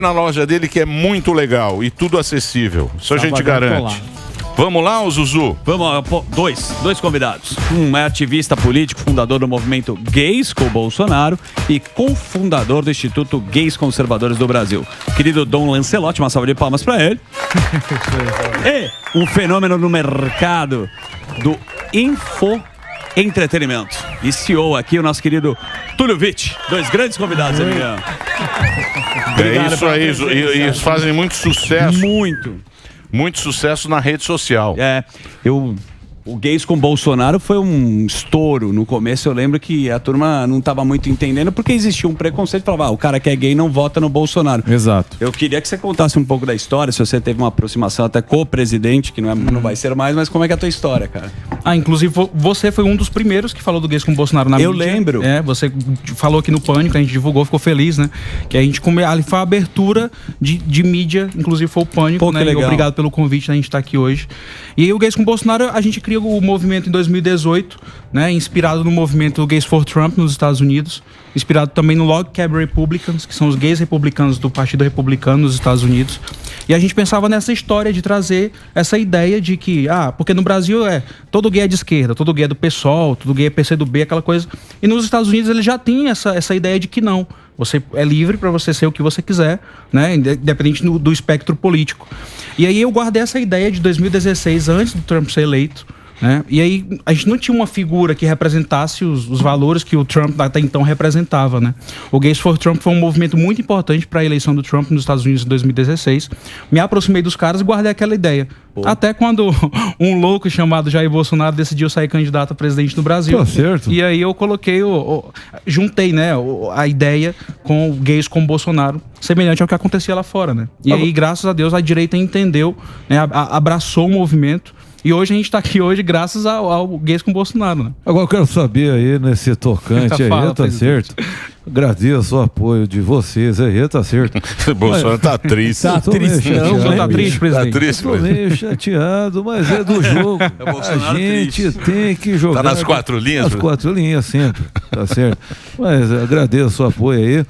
na loja dele que é muito legal e tudo acessível. Isso a gente garante. Vamos lá, Zuzu? Vamos lá, dois convidados. Um é ativista político, fundador do movimento Gays com o Bolsonaro e cofundador do Instituto Gays Conservadores do Brasil. Querido Dom Lancelotti, uma salva de palmas pra ele. E um fenômeno no mercado do infoentretenimento. E CEO aqui, o nosso querido Túlio Witt. Dois grandes convidados, Emiliano. É isso aí, e eles fazem muito sucesso. Muito sucesso na rede social. O Gays com Bolsonaro foi um estouro. No começo eu lembro que a turma não estava muito entendendo porque existia um preconceito. Falava, o cara que é gay não vota no Bolsonaro. Exato. Eu queria que você contasse um pouco da história, se você teve uma aproximação até com o presidente, que não vai ser mais, mas como é que é a tua história, cara? Inclusive você foi um dos primeiros que falou do Gays com Bolsonaro na mídia. Eu lembro. Você falou aqui no Pânico, a gente divulgou, ficou feliz, né? Que a gente ali foi a abertura de mídia, inclusive foi o Pânico, né? E obrigado pelo convite, a gente estar aqui hoje. E aí o Gays com Bolsonaro, a gente criou o movimento em 2018, né? Inspirado no movimento Gays for Trump nos Estados Unidos, inspirado também no Log Cabin Republicans, que são os gays republicanos do Partido Republicano nos Estados Unidos. E a gente pensava nessa história de trazer essa ideia de que, porque no Brasil todo gay é de esquerda, todo gay é do PSOL, todo gay é PCdoB, aquela coisa. E nos Estados Unidos ele já tem essa ideia de que não. Você é livre para você ser o que você quiser, né? Independente do espectro político. E aí eu guardei essa ideia de 2016, antes do Trump ser eleito, né? E aí a gente não tinha uma figura que representasse os valores que o Trump até então representava, né? O Gays for Trump foi um movimento muito importante para a eleição do Trump nos Estados Unidos em 2016. Me aproximei dos caras e guardei aquela ideia. Até quando um louco chamado Jair Bolsonaro decidiu sair candidato a presidente do Brasil. Tá certo. E aí eu coloquei, juntei, né, a ideia com o Gays com Bolsonaro, semelhante ao que acontecia lá fora, né? E aí, graças a Deus, a direita entendeu, né, abraçou o movimento. E hoje a gente está aqui hoje graças ao Gays com Bolsonaro, né? Agora eu quero saber aí, nesse tocante aí, tá certo? Agradeço o apoio de vocês aí, tá certo? O Bolsonaro tá triste. Tá triste, não, tá triste, presidente. Tá triste, tô meio chateado, mas é do jogo. A gente tem que jogar. Tá nas 4 linhas? Nas 4 linhas sempre, tá certo? Mas agradeço o apoio aí.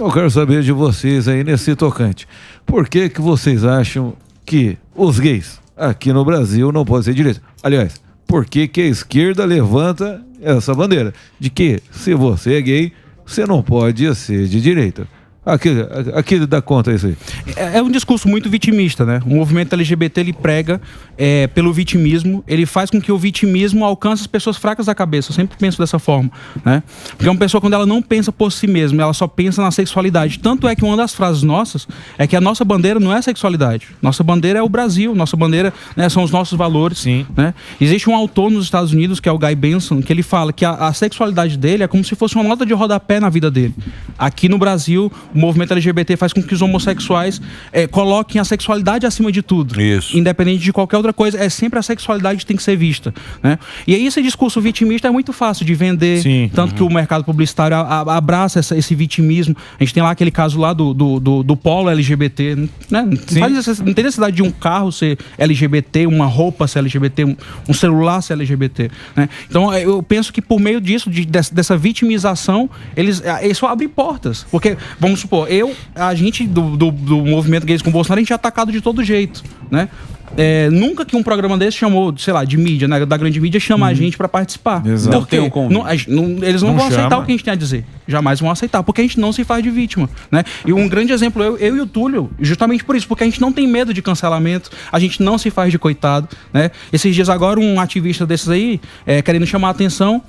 Eu quero saber de vocês aí nesse tocante. Por que vocês acham que os gays aqui no Brasil não podem ser direita? Aliás, por que a esquerda levanta essa bandeira de que se você é gay, você não pode ser de direita? Aqui dá conta isso aí. É um discurso muito vitimista, né? O movimento LGBT, ele prega pelo vitimismo, ele faz com que o vitimismo alcance as pessoas fracas da cabeça. Eu sempre penso dessa forma, né? Porque uma pessoa, quando ela não pensa por si mesma, ela só pensa na sexualidade. Tanto é que uma das frases nossas é que a nossa bandeira não é a sexualidade. Nossa bandeira é o Brasil, nossa bandeira, né, são os nossos valores. Sim. Né? Existe um autor nos Estados Unidos, que é o Guy Benson, que ele fala que a sexualidade dele é como se fosse uma nota de rodapé na vida dele. Aqui no Brasil, o movimento LGBT faz com que os homossexuais coloquem a sexualidade acima de tudo. Isso. Independente de qualquer outra coisa, é sempre a sexualidade que tem que ser vista, né? E aí esse discurso vitimista é muito fácil de vender. Sim. Tanto que o mercado publicitário abraça esse vitimismo. A gente tem lá aquele caso lá do polo LGBT, né? Não tem necessidade de um carro ser LGBT, uma roupa ser LGBT, um celular ser LGBT, né? Então eu penso que por meio disso, dessa vitimização, isso abre portas. Porque, vamos supor, a gente do movimento Gays com Bolsonaro, a gente é atacado de todo jeito, né? Nunca que um programa desse chamou, sei lá, de mídia, né, da grande mídia, chama a gente pra participar. Exato. Porque eles não vão aceitar o que a gente tem a dizer. Jamais vão aceitar, porque a gente não se faz de vítima, né? E um grande exemplo, eu e o Túlio, justamente por isso, porque a gente não tem medo de cancelamento, a gente não se faz de coitado, né? Esses dias agora, um ativista desses aí, querendo chamar a atenção,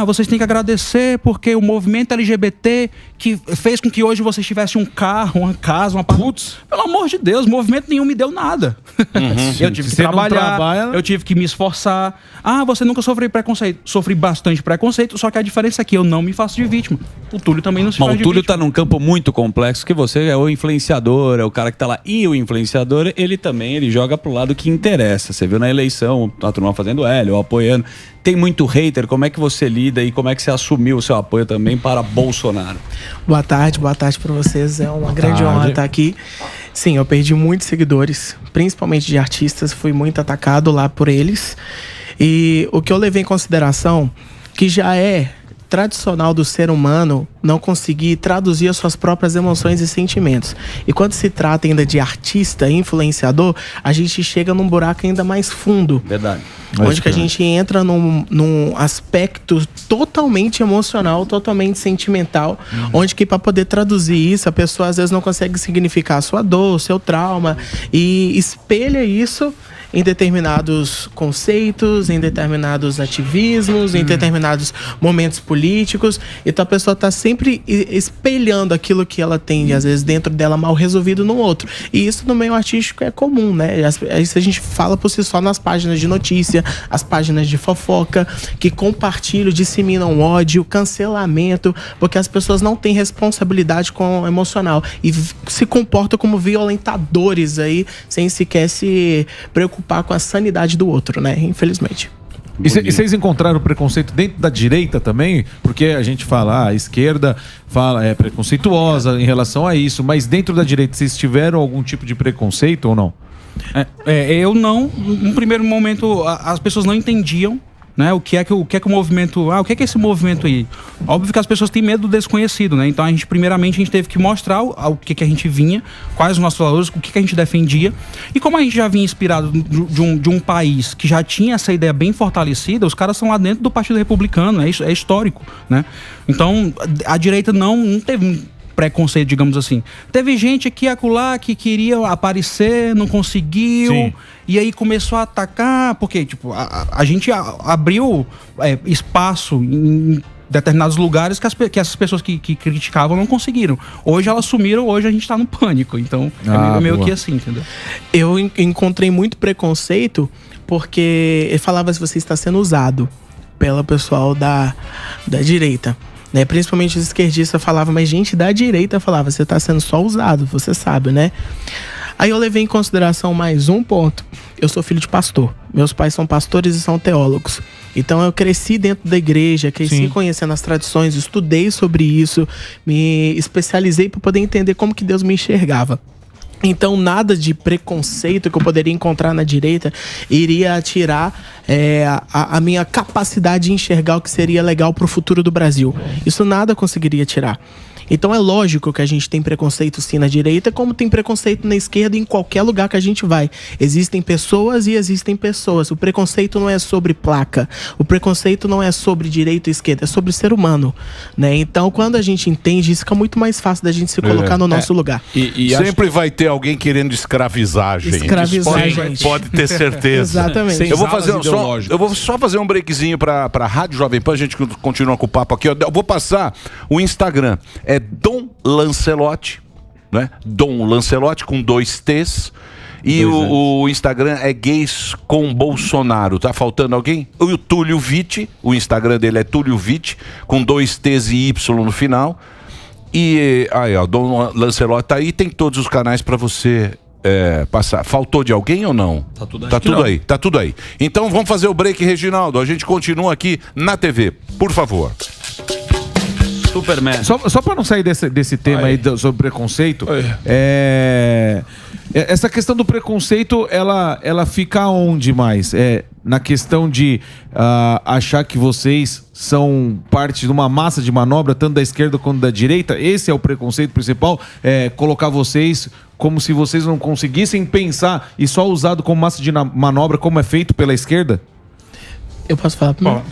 vocês têm que agradecer porque o movimento LGBT que fez com que hoje vocês tivessem um carro, uma casa, uma... Putz, pelo amor de Deus, movimento nenhum me deu nada. Eu tive que trabalhar, eu tive que me esforçar. Você nunca sofreu preconceito. Sofri bastante preconceito, só que a diferença é que eu não me faço de vítima. O Túlio também não se faz de vítima. O Túlio tá num campo muito complexo, que você é o influenciador, é o cara que tá lá. E o influenciador, ele joga pro lado que interessa. Você viu na eleição, a turma fazendo L, ou apoiando. Tem muito hater, como é que você lida e como é que você assumiu o seu apoio também para Bolsonaro? Boa tarde para vocês. É uma grande honra estar aqui. Sim, eu perdi muitos seguidores, principalmente de artistas, fui muito atacado lá por eles. E o que eu levei em consideração, que já é tradicional do ser humano não conseguir traduzir as suas próprias emoções e sentimentos. E quando se trata ainda de artista, influenciador, a gente chega num buraco ainda mais fundo. Verdade. Onde que a gente entra num aspecto totalmente emocional, totalmente sentimental, onde que para poder traduzir isso, a pessoa às vezes não consegue significar a sua dor, o seu trauma, e espelha isso em determinados conceitos, em determinados ativismos, em determinados momentos políticos. Então a pessoa está sempre espelhando aquilo que ela tem, às vezes, dentro dela mal resolvido no outro. E isso no meio artístico é comum, né? Isso a gente fala por si só nas páginas de notícia, as páginas de fofoca, que compartilham, disseminam ódio, cancelamento, porque as pessoas não têm responsabilidade com o emocional e se comportam como violentadores aí, sem sequer se preocupar com a sanidade do outro, né? Infelizmente. E vocês encontraram preconceito dentro da direita também? Porque a gente fala, a esquerda é preconceituosa em relação a isso, mas dentro da direita vocês tiveram algum tipo de preconceito ou não? Eu não. No primeiro momento, as pessoas não entendiam, né, o que é que o movimento... o que é esse movimento aí? Óbvio que as pessoas têm medo do desconhecido, né? Então, primeiramente, a gente teve que mostrar o que a gente vinha, quais os nossos valores, o que a gente defendia. E como a gente já vinha inspirado de um país que já tinha essa ideia bem fortalecida, os caras são lá dentro do Partido Republicano, é histórico, né? Então, a direita não teve preconceito, digamos assim. Teve gente aqui e acolá que queria aparecer, não conseguiu. Sim. E aí começou a atacar, porque tipo, a gente abriu espaço em determinados lugares que essas pessoas que criticavam não conseguiram. Hoje elas sumiram, hoje a gente tá no pânico. Então é meio que assim, entendeu? Eu encontrei muito preconceito porque ele falava se você está sendo usado pelo pessoal da direita. Né? Principalmente os esquerdistas falavam, mas gente da direita falava, você está sendo só usado, você sabe, né? Aí eu levei em consideração mais um ponto. Eu sou filho de pastor. Meus pais são pastores e são teólogos. Então eu cresci dentro da igreja, cresci conhecendo as tradições, estudei sobre isso, me especializei para poder entender como que Deus me enxergava. Então nada de preconceito que eu poderia encontrar na direita iria tirar a minha capacidade de enxergar o que seria legal para o futuro do Brasil. Isso nada conseguiria tirar. Então é lógico que a gente tem preconceito sim na direita, como tem preconceito na esquerda em qualquer lugar que a gente vai. Existem pessoas e existem pessoas. O preconceito não é sobre placa. O preconceito não é sobre direita e esquerda, é sobre ser humano, né? Então quando a gente entende, isso fica muito mais fácil da gente se colocar no nosso lugar. E sempre vai ter alguém querendo escravizar a gente. Pode ter certeza. Exatamente. Eu vou só fazer um breakzinho pra Rádio Jovem Pan, a gente continua com o papo aqui. Eu vou passar o Instagram. É Dom Lancelotti, né? Dom Lancelotti com 2 T's. E o Instagram é Gays com Bolsonaro. Tá faltando alguém? O Túlio Vitti, o Instagram dele é Túlio Vitti, com 2 T's e Y no final. E aí, ó, Dom Lancelotti tá aí, tem todos os canais pra você passar. Faltou de alguém ou não? Tá tudo aí. Então vamos fazer o break, Reginaldo. A gente continua aqui na TV, por favor. Superman. Só para não sair desse tema aí sobre preconceito, essa questão do preconceito, ela fica onde mais? Na questão de achar que vocês são parte de uma massa de manobra, tanto da esquerda quanto da direita? Esse é o preconceito principal? Colocar vocês como se vocês não conseguissem pensar e só usado como massa de manobra, como é feito pela esquerda? Eu posso falar primeiro?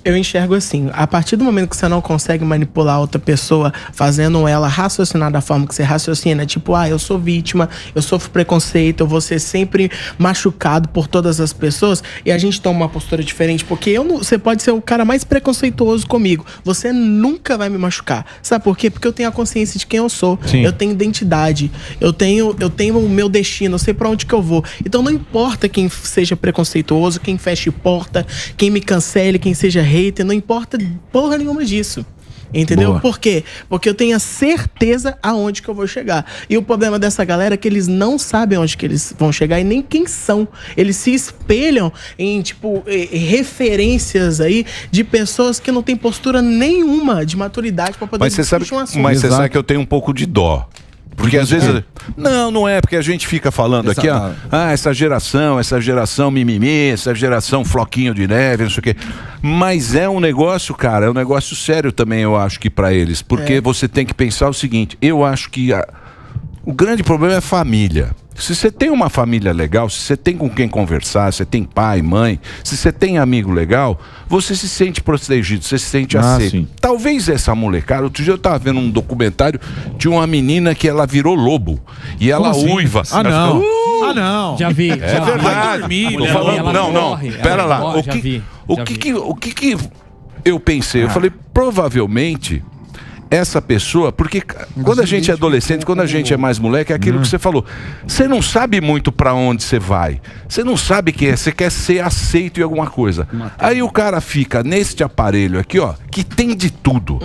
Eu enxergo assim, a partir do momento que você não consegue manipular outra pessoa, fazendo ela raciocinar da forma que você raciocina, tipo, eu sou vítima, eu sofro preconceito, eu vou ser sempre machucado por todas as pessoas, e a gente toma uma postura diferente, porque você pode ser o cara mais preconceituoso comigo, você nunca vai me machucar. Sabe por quê? Porque eu tenho a consciência de quem eu sou, eu tenho identidade, eu tenho o meu destino, eu sei pra onde que eu vou. Então não importa quem seja preconceituoso, quem feche porta, quem me cancele, quem seja hater, não importa porra nenhuma disso. Entendeu? Boa. Por quê? Porque eu tenho a certeza aonde que eu vou chegar. E o problema dessa galera é que eles não sabem onde que eles vão chegar e nem quem são. Eles se espelham em, tipo, referências aí de pessoas que não têm postura nenhuma de maturidade para poder discutir um assunto. Mas você sabe que eu tenho um pouco de dó. Porque às vezes... Não é, porque a gente fica falando aqui, ó, essa geração mimimi, essa geração floquinho de neve, não sei o quê. Mas é um negócio, cara, é um negócio sério também, eu acho que pra eles. Porque você tem que pensar o seguinte, eu acho que o grande problema é família. Se você tem uma família legal, se você tem com quem conversar, se você tem pai, mãe, se você tem amigo legal, você se sente protegido, você se sente aceito. Sim. Talvez essa molecada, outro dia eu tava vendo um documentário de uma menina que ela virou lobo. E ela uiva. Ah, não. Ah, não. Já vi. É verdade. Tô falando, não. Pera lá. O que eu pensei? Eu falei, provavelmente... essa pessoa, porque quando a gente é adolescente, quando a gente é mais moleque, é aquilo que você falou. Você não sabe muito pra onde você vai. Você não sabe quem é. Você quer ser aceito em alguma coisa. Aí o cara fica neste aparelho aqui, ó, que tem de tudo.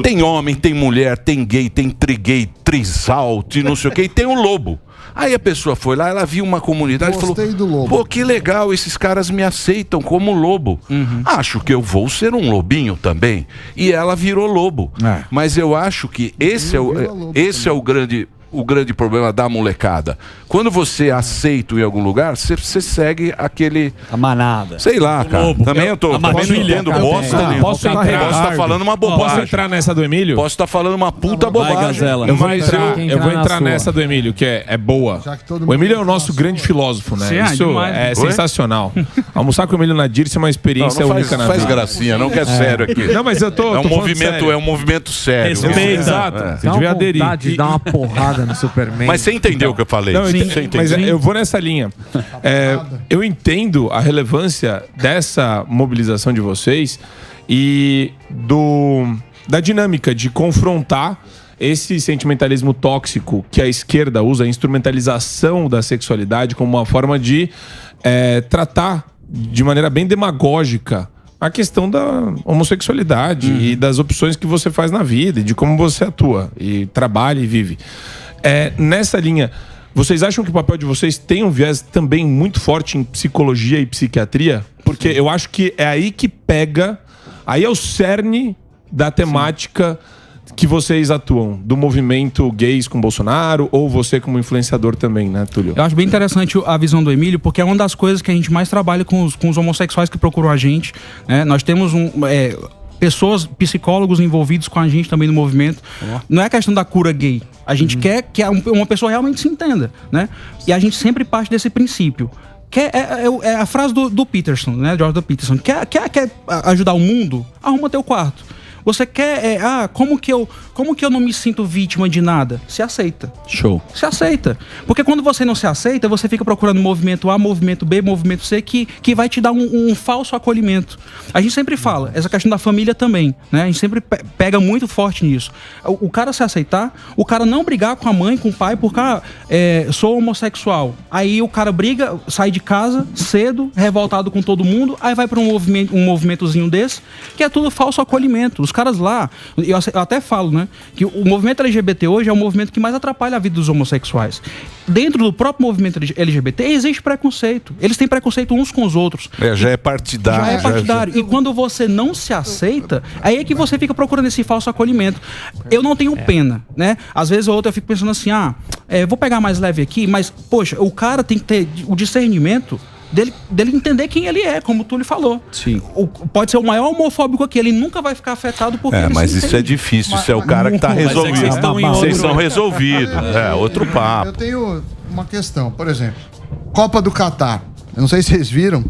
Tem homem, tem mulher, tem gay, tem trigay, trisal, não sei o que, e tem um lobo. Aí a pessoa foi lá, ela viu uma comunidade e falou, do lobo. pô, que legal, esses caras me aceitam como lobo. Acho que eu vou ser um lobinho também. E ela virou lobo. Mas eu acho que esse é o grande problema da molecada. Quando você é aceito em algum lugar, você segue aquele... A manada. Sei lá, cara. Também eu tô... Também não entendo bosta. Posso estar falando uma bobagem. Posso entrar nessa do Emílio? Posso estar falando uma puta bobagem. Gazela. Eu vou entrar nessa do Emílio, que é boa. O Emílio é o nosso grande filósofo, né? Isso é sensacional. Almoçar com o Emílio Nadir, isso é uma experiência única na vida. Faz gracinha, não quer sério aqui. Não, mas eu tô... É um movimento sério. Exato. Você devia aderir. De dar uma porrada no Superman. Mas você entendeu o que eu falei? Não, mas eu vou nessa linha. Eu entendo a relevância dessa mobilização de vocês e da dinâmica de confrontar esse sentimentalismo tóxico que a esquerda usa, a instrumentalização da sexualidade como uma forma de tratar de maneira bem demagógica a questão da homossexualidade e das opções que você faz na vida e de como você atua e trabalha e vive. Nessa linha, vocês acham que o papel de vocês tem um viés também muito forte em psicologia e psiquiatria? Porque eu acho que é aí que pega, aí é o cerne da temática que vocês atuam, do movimento gays com Bolsonaro, ou você como influenciador também, né, Túlio? Eu acho bem interessante a visão do Emílio, porque é uma das coisas que a gente mais trabalha com os homossexuais que procuram a gente, né? Nós temos pessoas, psicólogos envolvidos com a gente também no movimento. Não é questão da cura gay. A gente quer que uma pessoa realmente se entenda, né? E a gente sempre parte desse princípio. É a frase do Peterson, né? Jordan Peterson. Quer ajudar o mundo? Arruma teu quarto. Você quer... como que eu não me sinto vítima de nada? Se aceita. Show. Se aceita. Porque quando você não se aceita, você fica procurando movimento A, movimento B, movimento C, que vai te dar um falso acolhimento. A gente sempre fala, essa questão da família também, né? A gente sempre pega muito forte nisso. O cara se aceitar, o cara não brigar com a mãe, com o pai, porque sou homossexual. Aí o cara briga, sai de casa cedo, revoltado com todo mundo, aí vai para um movimentozinho desse, que é tudo falso acolhimento. Os caras lá, eu até falo, né, que o movimento LGBT hoje é o movimento que mais atrapalha a vida dos homossexuais. Dentro do próprio movimento LGBT existe preconceito. Eles têm preconceito uns com os outros. Já é partidário. Já é partidário. E quando você não se aceita, aí é que você fica procurando esse falso acolhimento. Eu não tenho pena, né? Às vezes ou outra eu fico pensando assim, vou pegar mais leve aqui, mas, poxa, o cara tem que ter o discernimento dele entender quem ele é, como tu lhe falou. Sim. Pode ser o maior homofóbico aqui, ele nunca vai ficar afetado porque ele mas isso é difícil, isso é o cara que tá resolvido. Vocês são resolvidos. Outro papo. Eu tenho uma questão, por exemplo, Copa do Catar. Eu não sei se vocês viram.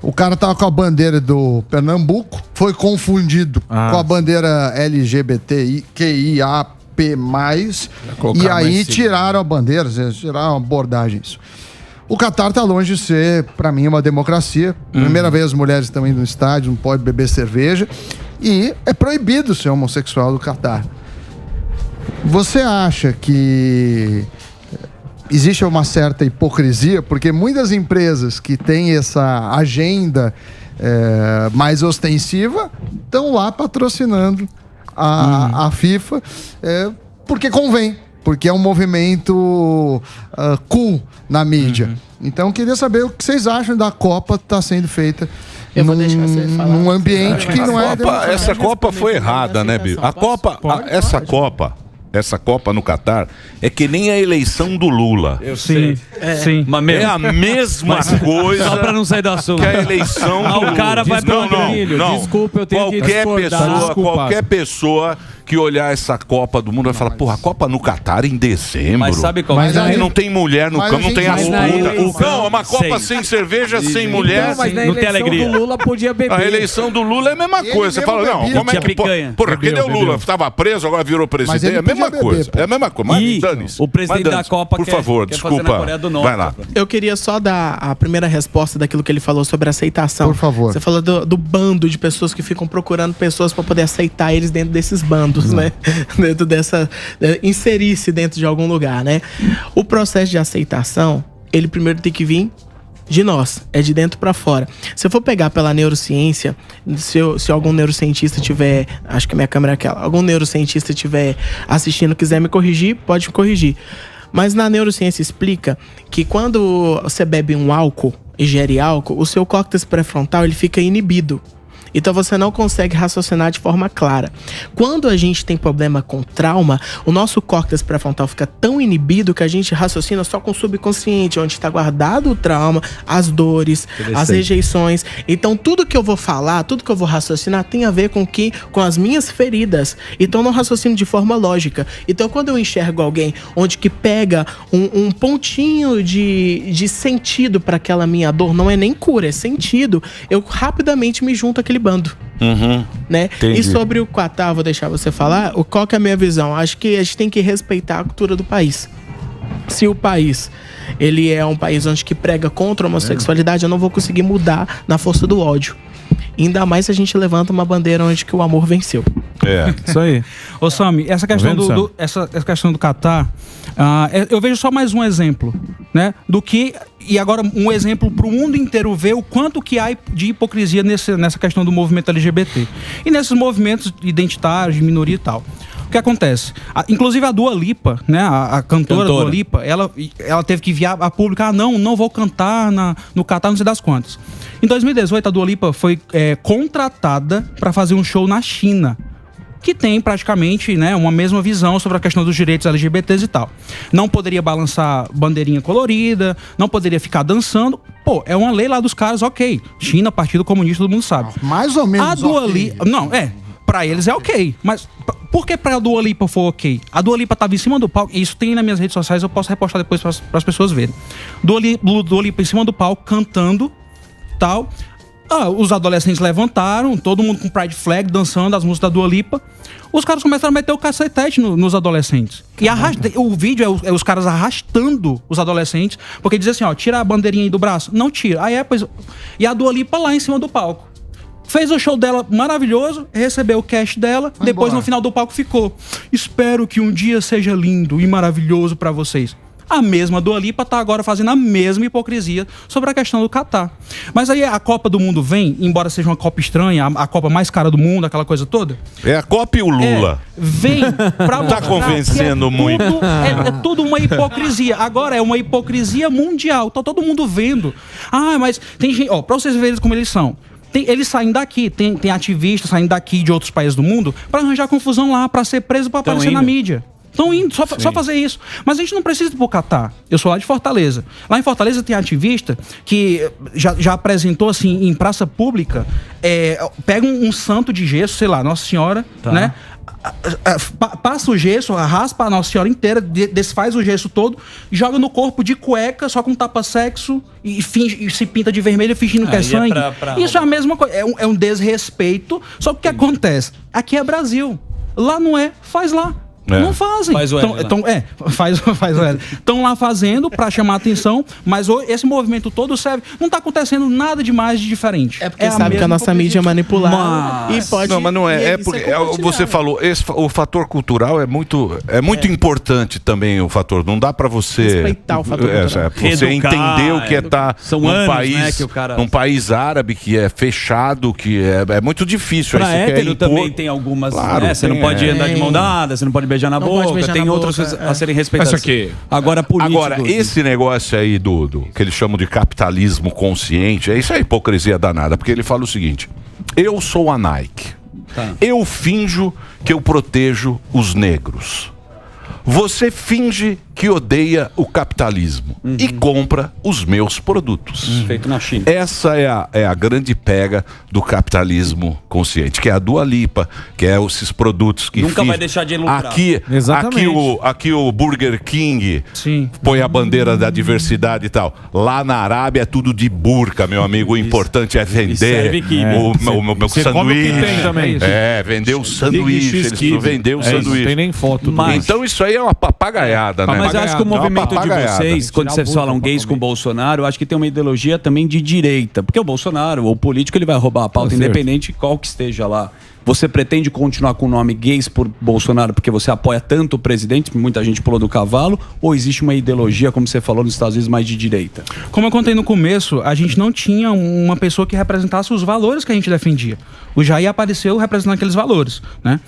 O cara tava com a bandeira do Pernambuco, foi confundido com a bandeira LGBTQIAP+, e aí tiraram a bandeira, tiraram a abordagem isso. O Catar tá longe de ser, pra mim, uma democracia. Primeira vez as mulheres estão indo no estádio, não pode beber cerveja. E é proibido ser homossexual no Catar. Você acha que existe uma certa hipocrisia? Porque muitas empresas que têm essa agenda mais ostensiva estão lá patrocinando a FIFA porque convém. Porque é um movimento cool na mídia. Então, eu queria saber o que vocês acham da Copa que está sendo feita num ambiente que não é... Essa Copa foi errada, né, Bicho? Essa Copa essa Copa no Catar é que nem a eleição do Lula. Eu sei. Sim. Mas mesmo. É a mesma coisa. Só pra não sair do assunto. Que a eleição do Lula. O cara vai pro não. Desculpa, eu tenho que discordar. Qualquer pessoa que olhar essa Copa do Mundo vai falar, porra, a Copa no Catar em dezembro. Mas sabe qual Mas é? aí- Não tem mulher no campo, não tem as putas. Não, é uma Copa sem cerveja, sem mulher. Não, mas na Não tem eleição alegria. do Lula podia beber. A eleição do Lula é a mesma Ele coisa. Você mesmo fala, não, bebia. como é Tinha que pode? picanha. Porra, cadê o Lula? Estava preso, agora virou presidente. ele É a mesma podia coisa. beber, pô. É a mesma coisa. Mas E dane-se. o presidente Mas da dane-se. Copa por quer- favor, quer fazer na desculpa. Coreia do Norte. Vai lá. Eu queria só dar a primeira resposta daquilo que ele falou sobre aceitação. Por favor. Você falou do bando de pessoas que ficam procurando pessoas para poder aceitar eles dentro desses bandos, né? Dentro dessa... inserir-se dentro de algum lugar, né? O processo de aceitação, ele primeiro tem que vir de nós, é de dentro para fora. Se eu for pegar pela neurociência, se algum neurocientista tiver, acho que minha câmera é aquela, algum neurocientista tiver assistindo, quiser me corrigir, pode me corrigir. Mas na neurociência explica que quando você bebe um álcool, ingere álcool, o seu córtex pré-frontal ele fica inibido. Então você não consegue raciocinar de forma clara. Quando a gente tem problema com trauma, o nosso córtex pré-frontal fica tão inibido que a gente raciocina só com o subconsciente, onde está guardado o trauma, as dores, as rejeições. Então tudo que eu vou falar, tudo que eu vou raciocinar tem a ver com as minhas feridas. Então eu não raciocino de forma lógica. Então quando eu enxergo alguém onde que pega um pontinho de sentido para aquela minha dor, não é nem cura, é sentido, eu rapidamente me junto àquele bando. Né? Entendi. E sobre o Qatar, vou deixar você falar, qual que é a minha visão? Acho que a gente tem que respeitar a cultura do país. Se o país ele é um país onde que prega contra a homossexualidade, eu não vou conseguir mudar na força do ódio. Ainda mais se a gente levanta uma bandeira onde que o amor venceu. É. Isso aí. Ô Sami, essa questão vendo, Sam? essa questão do Catar, eu vejo só mais um exemplo, né? Do que. E agora um exemplo para o mundo inteiro ver o quanto que há de hipocrisia nessa questão do movimento LGBT. E nesses movimentos identitários, de minoria e tal. O que acontece? Inclusive a Dua Lipa, né? A cantora Dua Lipa, ela teve que enviar a público, não vou cantar no Catar, não sei das quantas. Em 2018, a Dua Lipa foi contratada para fazer um show na China, que tem praticamente, né, uma mesma visão sobre a questão dos direitos LGBTs e tal. Não poderia balançar bandeirinha colorida, não poderia ficar dançando. Pô, é uma lei lá dos caras, ok. China, Partido Comunista, todo mundo sabe. Mais ou menos. A Dua Lipa... Não, pra eles é ok. Mas por que pra Dua Lipa foi ok? A Dua Lipa tava em cima do palco, e isso tem nas minhas redes sociais, eu posso repostar depois pras pessoas verem. Dua Lipa em cima do palco, cantando, tal... os adolescentes levantaram, todo mundo com Pride Flag, dançando as músicas da Dua Lipa. Os caras começaram a meter o cacetete nos adolescentes. E o vídeo é os caras arrastando os adolescentes, porque dizem assim, ó, tira a bandeirinha aí do braço. Não tira. E a Dua Lipa lá em cima do palco. Fez o show dela maravilhoso, recebeu o cash dela, depois no final do palco ficou. Espero que um dia seja lindo e maravilhoso pra vocês. A mesma Dua Lipa tá agora fazendo a mesma hipocrisia sobre a questão do Catar. Mas aí a Copa do Mundo vem, embora seja uma Copa estranha, a Copa mais cara do mundo, aquela coisa toda. É a Copa e o Lula. Vem pra mostrar Tá convencendo que muito. É tudo uma hipocrisia. Agora é uma hipocrisia mundial. Tá todo mundo vendo. Mas tem gente... pra vocês verem como eles são. Eles saem daqui, tem ativistas saindo daqui de outros países do mundo pra arranjar confusão lá, pra ser preso, pra aparecer na mídia. Estão indo, só fazer isso. Mas a gente não precisa ir pro Catar. Eu sou lá de Fortaleza. Lá em Fortaleza tem ativista que já apresentou, assim, em praça pública, pega um santo de gesso, sei lá, Nossa Senhora, né? Passa o gesso, raspa a Nossa Senhora inteira, desfaz o gesso todo, joga no corpo de cueca, só com tapa-sexo, e se pinta de vermelho fingindo que é sangue. Isso é a mesma coisa. É um desrespeito. Só que o que acontece? Aqui é Brasil. Lá não é, faz lá. Não fazem. Faz o L. Faz o L. Estão lá fazendo pra chamar atenção, mas esse movimento todo serve. Não tá acontecendo nada demais de diferente. É porque sabe que a nossa mídia é manipulada e pode... Não, mas não é. É porque você falou, o fator cultural é muito importante também, o fator. Não dá pra você... Respeitar o fator cultural. Você entender o que é estar num país, né, que o cara... num país árabe que é fechado, que é muito difícil. Pra hétero também tem algumas... Claro, né? Você não pode andar de mão dada, você não pode beijar na boca, tem outras coisas a serem respeitadas. Isso aqui. Agora, esse negócio aí do que eles chamam de capitalismo consciente, isso é hipocrisia danada, porque ele fala o seguinte: eu sou a Nike, eu finjo que eu protejo os negros, Você finge que odeia o capitalismo e compra os meus produtos. Feito na China. Essa é a grande pega do capitalismo consciente, que é a Dua Lipa, que é esses produtos que Nunca vai deixar de lucrar. Aqui o Burger King põe a bandeira da diversidade e tal. Lá na Arábia é tudo de burca, meu amigo. O importante é vender o meu sanduíche. Vender o sanduíche. Eles precisam vender o sanduíche. Não tem nem foto. Então isso aí é uma papagaiada, né? Mas eu acho que o movimento de vocês, quando vocês falam gays com o Bolsonaro, eu acho que tem uma ideologia também de direita. Porque o Bolsonaro, o político, ele vai roubar a pauta independente qual que esteja lá. Você pretende continuar com o nome gays por Bolsonaro porque você apoia tanto o presidente, muita gente pulou do cavalo, ou existe uma ideologia, como você falou, nos Estados Unidos, mais de direita? Como eu contei no começo, a gente não tinha uma pessoa que representasse os valores que a gente defendia. O Jair apareceu representando aqueles valores, né?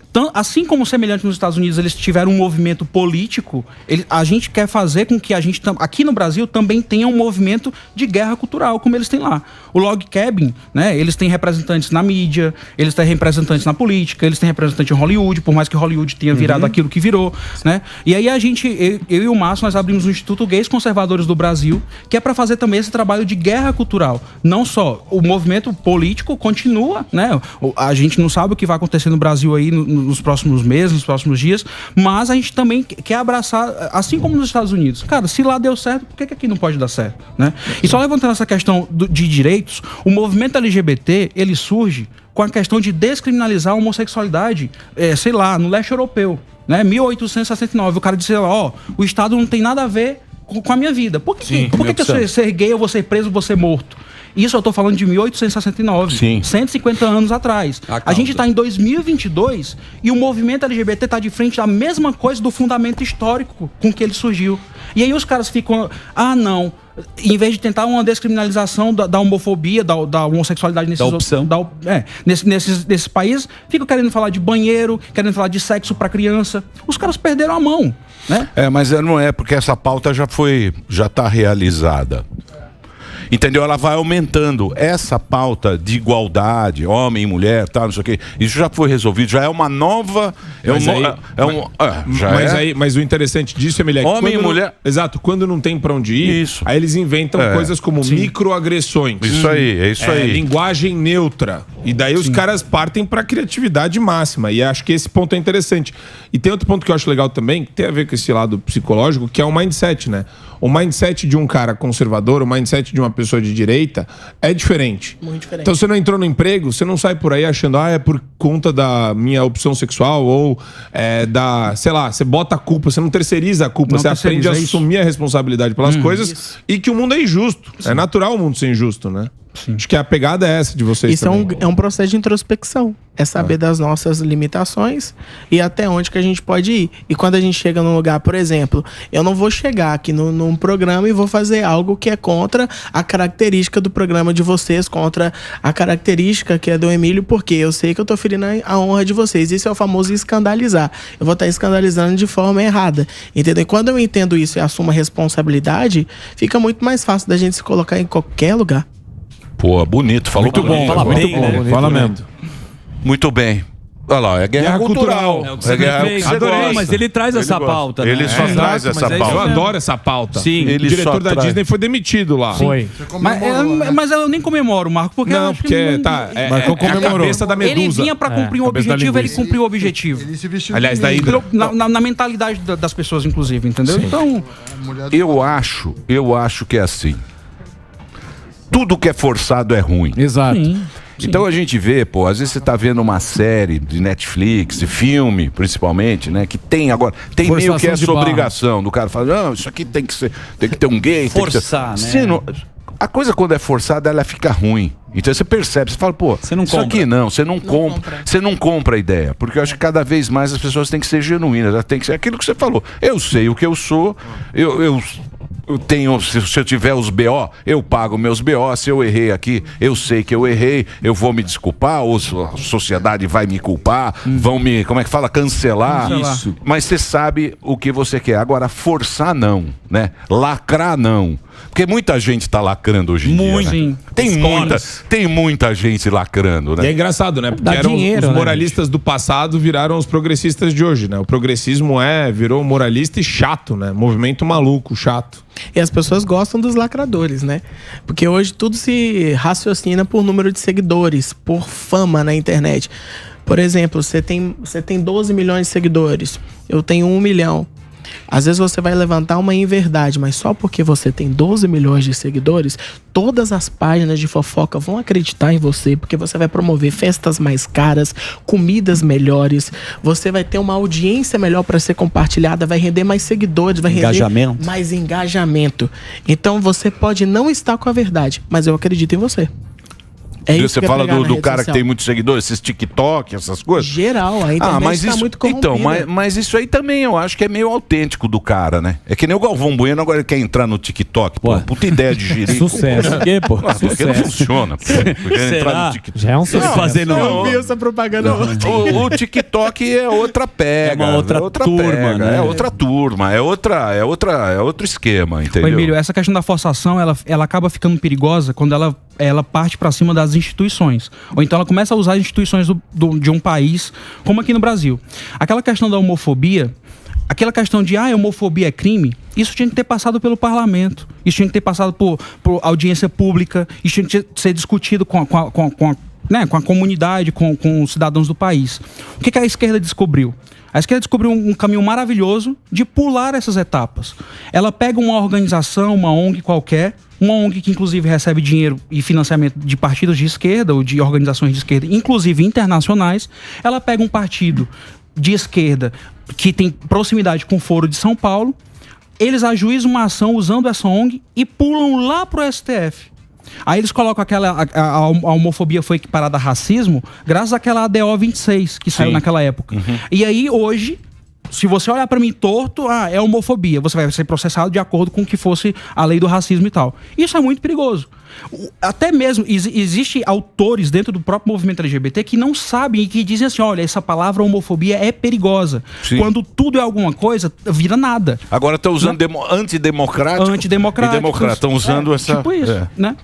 Então, assim como semelhante nos Estados Unidos, eles tiveram um movimento político, a gente quer fazer com que a gente, aqui no Brasil, também tenha um movimento de guerra cultural, como eles têm lá. O Log Cabin, né, eles têm representantes na mídia, eles têm representantes na política, eles têm representantes em Hollywood, por mais que Hollywood tenha virado aquilo que virou, né? E aí a gente, eu e o Márcio, nós abrimos o Instituto Gays Conservadores do Brasil, que é para fazer também esse trabalho de guerra cultural. Não só o movimento político continua, né? A gente não sabe o que vai acontecer no Brasil aí nos próximos meses, nos próximos dias, mas a gente também quer abraçar, assim como nos Estados Unidos. Cara, se lá deu certo, por que aqui não pode dar certo, né? E só levantando essa questão de direitos, o movimento LGBT, ele surge com a questão de descriminalizar a homossexualidade, sei lá, no leste europeu, né? 1869, o cara disse, o Estado não tem nada a ver com a minha vida. Por que eu ser gay, eu vou ser preso, eu vou ser morto? Isso eu estou falando de 1869, 150 anos atrás. A gente está em 2022 e o movimento LGBT está de frente da mesma coisa do fundamento histórico com que ele surgiu. E aí os caras ficam, não, em vez de tentar uma descriminalização da homofobia, da homossexualidade nesses países, ficam querendo falar de banheiro, querendo falar de sexo para criança. Os caras perderam a mão, né? Mas não é, porque essa pauta já está realizada. Entendeu? Ela vai aumentando. Essa pauta de igualdade, homem e mulher, tal, não sei o quê, isso já foi resolvido, já é uma nova. Mas o interessante disso, Emiliano, homem e mulher. Exato, quando não tem pra onde ir, aí eles inventam coisas como microagressões. Isso aí. Linguagem neutra. E daí os caras partem pra criatividade máxima. E acho que esse ponto é interessante. E tem outro ponto que eu acho legal também, que tem a ver com esse lado psicológico, que é o mindset, né? O mindset de um cara conservador, o mindset de uma pessoa de direita é diferente. Muito diferente. Então você não entrou no emprego, você não sai por aí achando, é por conta da minha opção sexual ou sei lá, você bota a culpa, você não terceiriza a culpa, você aprende a assumir a responsabilidade pelas coisas e que o mundo é injusto. É natural o mundo ser injusto, né? Acho que a pegada é essa de vocês também. Isso é um processo de introspecção. É saber das nossas limitações e até onde que a gente pode ir. E quando a gente chega num lugar, por exemplo, eu não vou chegar aqui num programa e vou fazer algo que é contra a característica do programa de vocês, contra a característica que é do Emílio, porque eu sei que eu tô ferindo a honra de vocês. Isso é o famoso escandalizar. Eu vou estar escandalizando de forma errada. Entendeu? E quando eu entendo isso e assumo a responsabilidade, fica muito mais fácil da gente se colocar em qualquer lugar. Pô, bonito. Falou muito bom. Fala bem, né? Fala mesmo. Muito bem. Olha lá, é guerra cultural. É o que você fez. Adorei, mas ele traz essa pauta, né? Ele só traz essa pauta. Eu adoro essa pauta. Sim. O diretor da Disney foi demitido lá. Foi. Mas eu nem comemoro, Marco, porque não, porque é a cabeça da Medusa. Ele vinha pra cumprir um objetivo, ele cumpriu o objetivo. Ele se vestiu Aliás, da Hydra. Na mentalidade das pessoas, inclusive, entendeu? Sim. Então, eu acho que é assim. Tudo que é forçado é ruim. Exato. sim. Então a gente vê, às vezes você tá vendo uma série de Netflix, de filme, principalmente, né? Que tem agora. Tem meio que essa obrigação do cara falar, não, isso aqui tem que ter um gay. Forçar, né? A coisa quando é forçada, ela fica ruim. Então você percebe, você fala, você não compra. Aqui não, você não compra. Você não compra a ideia. Porque eu acho que cada vez mais as pessoas têm que ser genuínas, elas têm que ser aquilo que você falou. Eu sei o que eu sou, eu tenho, se eu tiver os BO, eu pago meus BO. Se eu errei aqui, eu sei que eu errei, eu vou me desculpar, ou a sociedade vai me culpar, vão me, cancelar. Isso. Mas você sabe o que você quer. Agora, forçar não, né? Lacrar não. Porque muita gente tá lacrando hoje em dia. Muito. Né? Tem muita gente lacrando, né? E é engraçado, né? Porque Dá eram dinheiro, os né, moralistas do passado viraram os progressistas de hoje, né? O progressismo virou moralista e chato, né? Movimento maluco, chato. E as pessoas gostam dos lacradores, né? Porque hoje tudo se raciocina por número de seguidores, por fama na internet. Por exemplo, você tem 12 milhões de seguidores, eu tenho 1 milhão. Às vezes você vai levantar uma inverdade, mas só porque você tem 12 milhões de seguidores, todas as páginas de fofoca vão acreditar em você, porque você vai promover festas mais caras, comidas melhores, você vai ter uma audiência melhor para ser compartilhada, vai render mais seguidores, vai render mais engajamento. Então você pode não estar com a verdade, mas eu acredito em você. É isso você que fala do cara social. que tem muitos seguidores, esses TikTok, essas coisas? Geral, a internet mas tá isso, muito corrompida. então, mas isso aí também eu acho que é meio autêntico do cara, né? É que nem o Galvão Bueno agora ele quer entrar no TikTok. Pô, puta ideia de girico. Sucesso. Por quê, pô? Porque não funciona. Pô. Porque entrar no TikTok. Já é um sucesso. Fazendo Eu vi essa propaganda ontem. O TikTok é outra pega. É uma outra turma, pega, né? É outra turma, é outro esquema, entendeu? Ô, Emílio, essa questão da forçação, ela acaba ficando perigosa quando ela parte para cima das instituições. Ou então ela começa a usar as instituições de um país, como aqui no Brasil. Aquela questão da homofobia, aquela questão de homofobia é crime, isso tinha que ter passado pelo parlamento, isso tinha que ter passado por audiência pública, isso tinha que ser discutido com a comunidade, com os cidadãos do país. O que a esquerda descobriu? A esquerda descobriu um caminho maravilhoso de pular essas etapas. Ela pega uma organização, uma ONG qualquer, uma ONG que inclusive recebe dinheiro e financiamento de partidos de esquerda ou de organizações de esquerda, inclusive internacionais. Ela pega um partido de esquerda que tem proximidade com o Foro de São Paulo, eles ajuizam uma ação usando essa ONG e pulam lá pro STF. Aí eles colocam a homofobia foi equiparada a racismo graças àquela ADO 26 que saiu naquela época. E aí hoje, se você olhar pra mim torto, é homofobia. Você vai ser processado de acordo com o que fosse a lei do racismo e tal. Isso é muito perigoso. Até mesmo, existem autores dentro do próprio movimento LGBT que não sabem e que dizem assim, olha, essa palavra homofobia é perigosa. Sim. Quando tudo é alguma coisa, vira nada. Agora estão usando antidemocrático e democrata. Estão usando essa... Tipo isso, né?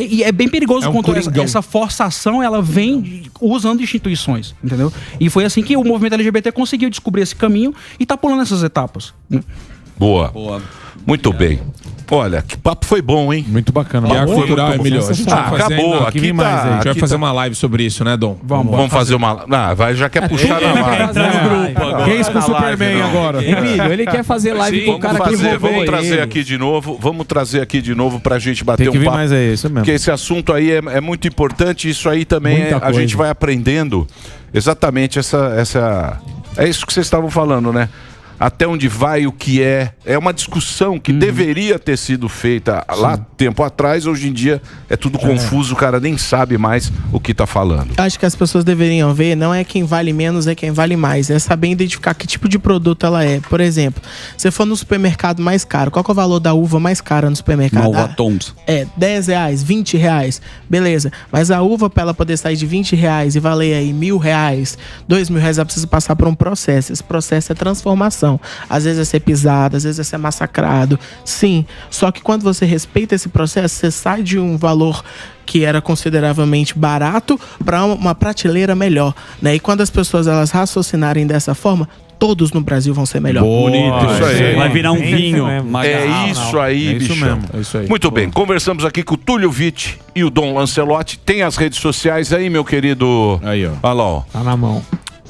E é bem perigoso quando essa forçação, ela vem usando instituições, entendeu? E foi assim que o movimento LGBT conseguiu descobrir esse caminho e tá pulando essas etapas. Né? Boa. Muito bem. Olha, que papo foi bom, hein? Muito bacana. E a cultural, Emílio. A gente vai fazer, acabou. não, Aqui mais tá, aí. A gente vai fazer tá. uma live sobre isso, né, Dom? Vamos fazer uma... já quer puxar na live. Gays com Superman agora. Emílio, ele quer fazer live com o cara que roubou vamos trazer ele. aqui de novo. Vamos trazer aqui de novo pra gente bater Tem que um vir papo. mais aí, isso mesmo. Porque esse assunto aí é muito importante. Isso aí também a gente vai aprendendo exatamente essa... É isso que vocês estavam falando, né? Até onde vai, o que é. É uma discussão que deveria ter sido feita lá tempo atrás. Hoje em dia é tudo confuso, o cara nem sabe mais o que tá falando. Acho que as pessoas deveriam ver, não é quem vale menos, é quem vale mais. É saber identificar que tipo de produto ela é. Por exemplo, se for no supermercado mais caro, qual que é o valor da uva mais cara no supermercado? Malva Toms. R$10, R$20. Beleza. Mas a uva, para ela poder sair de R$20 e valer aí R$1.000, R$2.000, ela precisa passar por um processo. Esse processo é transformação. Às vezes é ser pisado, às vezes é ser massacrado. Sim, só que quando você respeita esse processo, você sai de um valor que era consideravelmente barato para uma prateleira melhor, né? E quando as pessoas elas raciocinarem dessa forma, todos no Brasil vão ser melhor. Bonito, isso aí. Vai virar um vinho. Isso aí, bicho. É isso aí. Muito bem, conversamos aqui com o Túlio Witt e o Dom Lancelotti. Tem as redes sociais aí, meu querido. Aí, ó. Olha lá, ó. Tá na mão.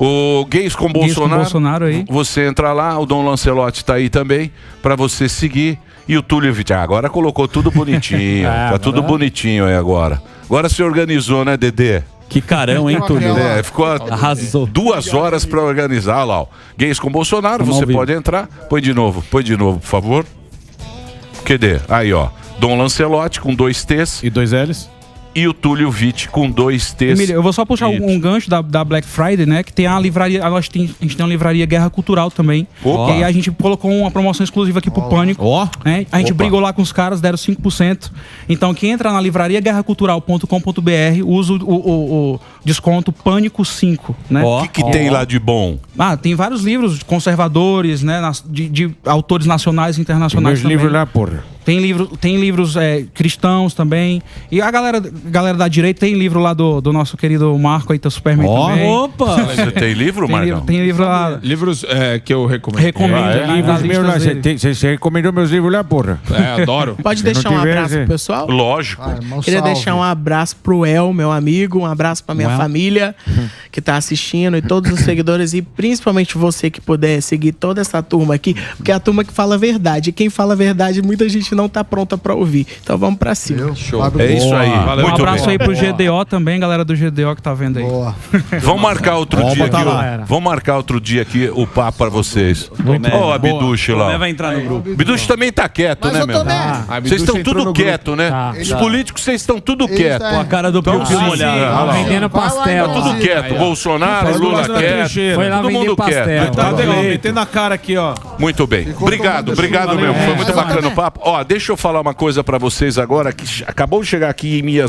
O Gays com Gays com Bolsonaro. Bolsonaro aí. Você entra lá, o Dom Lancelotti tá aí também, pra você seguir. E o Túlio Witt, agora colocou tudo bonitinho. Tá tudo bonitinho aí agora. Agora se organizou, né, Dedê? Que carão, hein, Túlio? Ficou Arrasou. 2 horas pra organizar. Olha lá, ó. Gays com Bolsonaro, Vamos você ao vivo. pode entrar. Põe de novo, por favor. Cadê? Aí, ó. Dom Lancelotti com 2 T's. E 2 L's? E o Túlio Witt com 2 T's. Emílio, eu vou só puxar um gancho da Black Friday, né? Que tem a livraria. A gente tem uma livraria Guerra Cultural também. Opa. E aí a gente colocou uma promoção exclusiva aqui pro Pânico. Né? A gente brigou lá com os caras, deram 5%. Então, quem entra na livraria guerracultural.com.br usa o desconto Pânico 5, né? O que tem lá de bom? Tem vários livros conservadores, né? De autores nacionais e internacionais. Meus também. livros lá, porra. Tem livros cristãos também. E a galera da direita tem livro lá do nosso querido Marco aí, do Superman também. Opa! Você tem livro, Marcão? Tem livro lá. Livros que eu recomendo. Você recomendou meus livros lá, porra. Adoro. Pode deixar um abraço pro pessoal? Lógico. Queria deixar um abraço pro El, meu amigo, um abraço pra minha família que tá assistindo e todos os seguidores e principalmente você que puder seguir toda essa turma aqui, porque é a turma que fala a verdade. E quem fala a verdade, muita gente não tá pronta pra ouvir. Então vamos pra cima. Show. É isso aí. Um abraço aí pro GDO também, galera do GDO que tá vendo aí. Boa. Vamos marcar outro dia aqui. Vamos marcar outro dia aqui o papo pra vocês. Ó, a Biduche lá. Vai entrar no grupo. Biduche também tá quieto, né, meu? Vocês estão tudo quieto, né? Os políticos, vocês estão tudo quieto. Com a cara do Piu-Piu molhada. Vendendo pastel. Tá tudo quieto. Bolsonaro, Lula quieto. Foi lá Todo vender mundo pastel. quieto. Tá legal, metendo a cara aqui, ó. Muito bem. Obrigado mesmo. Foi muito bacana o papo. Ó, deixa eu falar uma coisa pra vocês agora, que acabou de chegar aqui em minhas